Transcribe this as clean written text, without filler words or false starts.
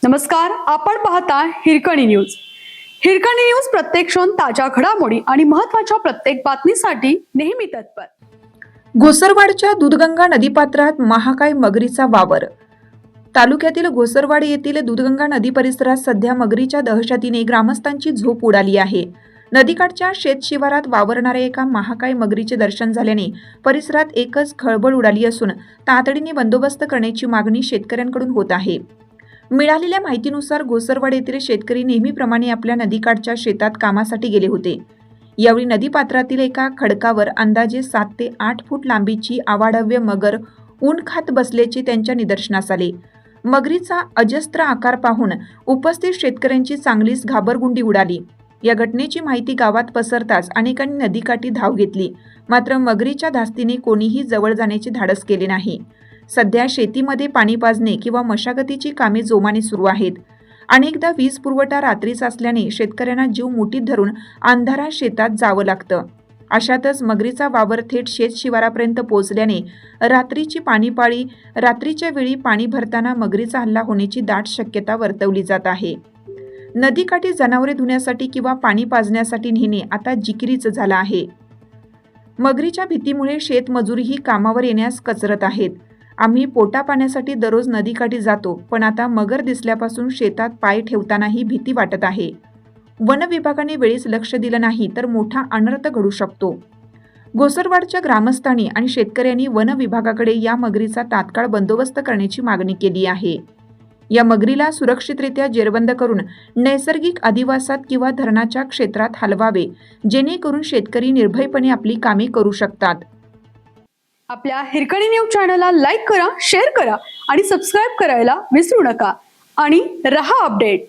नमस्कार, आपण पाहता हिरकणी न्यूज. हिरकणी न्यूज प्रत्येक क्षण ताज्या घडामोडी आणि महत्त्वाच्या प्रत्येक बातमीसाठी नेहमी तत्पर. घोसरवाडच्या दूधगंगा नदीपात्रात महाकाय मगरीचा वावर. तालुक्यातील घोसरवाड येथील दूधगंगा नदी परिसरात सध्या मगरीच्या दहशतीने ग्रामस्थांची झोप उडाली आहे. नदीकाठच्या शेतशिवारात वावरणाऱ्या एका महाकाय मगरीचे दर्शन झाल्याने परिसरात एकच खळबळ उडाली असून तातडीने बंदोबस्त करण्याची मागणी शेतकऱ्यांकडून होत आहे. मिळालेल्या माहितीनुसार घोसरवाड येथील शेतकरी नेहमीप्रमाणे आपल्या नदीकाठच्या शेतात कामासाठी गेले होते. यावेळी नदीपात्रातील एका खडकावर अंदाजे 7 ते 8 फूट लांबीची आवाढव्य मगर ऊन खात बसल्याचे त्यांच्या निदर्शनास आले. मगरीचा अजस्त्र आकार पाहून उपस्थित शेतकऱ्यांची चांगलीच घाबरगुंडी उडाली. या घटनेची माहिती गावात पसरताच अनेकांनी नदीकाठी धाव घेतली. मात्र मगरीच्या धास्तीने कोणीही जवळ जाण्याचे धाडस केले नाही. सध्या शेतीमध्ये पाणी पाजणे किंवा मशागतीची कामे जोमाने सुरू आहेत. अनेकदा वीज पुरवठा रात्रीच असल्याने शेतकऱ्यांना जीव मुठीत धरून अंधारात शेतात जावं लागतं. अशातच मगरीचा वावर थेट शेत शिवारापर्यंत पोहोचल्याने रात्रीच्या वेळी पाणी भरताना मगरीचा हल्ला होण्याची दाट शक्यता वर्तवली जात आहे. नदीकाठी जनावरे धुण्यासाठी किंवा पाणी पाजण्यासाठी नेणे आता जिकिरीच झालं आहे. मगरीच्या भीतीमुळे शेतमजूरही कामावर येण्यास कचरत आहेत. आम्ही पोटा पाण्यासाठी दररोज नदीकाठी जातो, पण आता मगर दिसल्यापासून शेतात पाय ठेवतानाही भीती वाटत आहे. वन विभागाने वेळीच लक्ष दिलं नाही तर मोठा अनर्थ घडू शकतो. घोसरवाडच्या ग्रामस्थांनी आणि शेतकऱ्यांनी वन विभागाकडे या मगरीचा तात्काळ बंदोबस्त करण्याची मागणी केली आहे. या मगरीला सुरक्षितरित्या जेरबंद करून नैसर्गिक अधिवासात किंवा धरणाच्या क्षेत्रात हलवावे, जेणेकरून शेतकरी निर्भयपणे आपली कामे करू शकतात. आपल्या हिरकणी न्यूज चॅनलला लाईक करा, शेअर करा आणि सबस्क्राईब करायला विसरू नका. आणि रहा अपडेट.